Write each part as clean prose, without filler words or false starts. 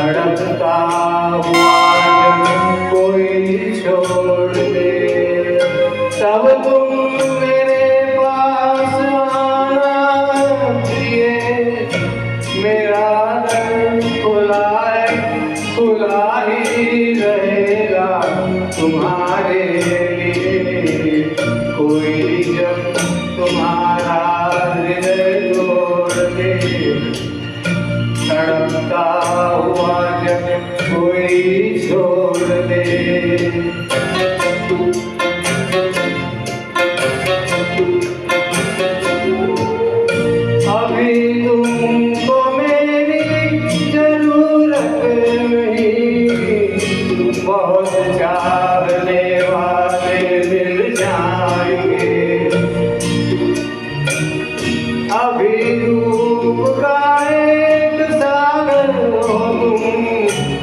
तड़पता हुआ जब कोई छोड़ दे, तब तुम मेरे पास आना प्रिय। मेरा दर खुला ही रहेगा तुम्हारे लिए। कोई जब तुम्हारा हृदय तोड़ दे, तड़पता हुआ जब कोई छोड़ दे। अभी तुमको मेरी जरूरत नहीं, बहुत चाहने वाले मिल जाएंगे। अभी रूप का एक सागर हो तुम,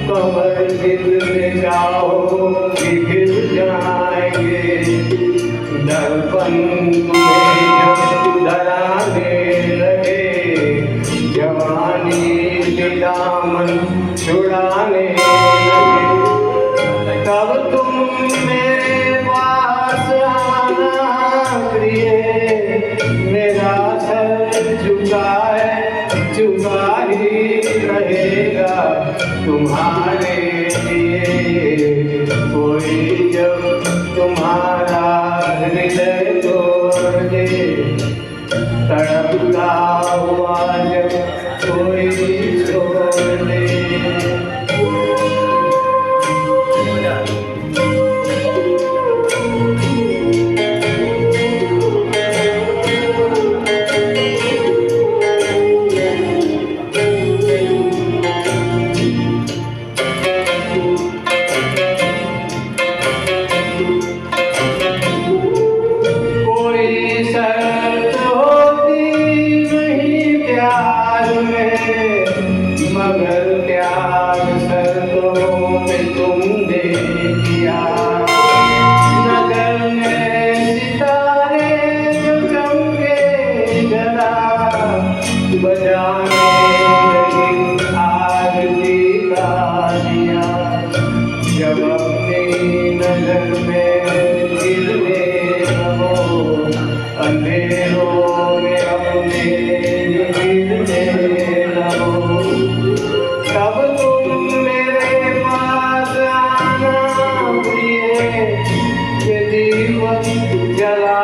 कमर गिरने जाओ गिर जाएंगे। दर्पण तुम्हें जब डराने लगे, जवानी के दामन छुड़ाने लगे, तब तुम मेरे पास आना प्रिय। मेरा सर झुका ही रहेगा तुम्हारे लिए। कोई जब तुम्हारा हृदय तोड़ दे, तड़पता हुआ जब कोई छोड़ दे। मगर प्यार शर्तों पे तुमने किया। नगर में सितारे जो चमके जरा, बजाने लगी आरती का दिया। जब अपनी नजर में गिरने लगो, अंधेरों में अपने गिरने लगो, तब तुम मेरे पास आना प्रिय। ये दीपक जला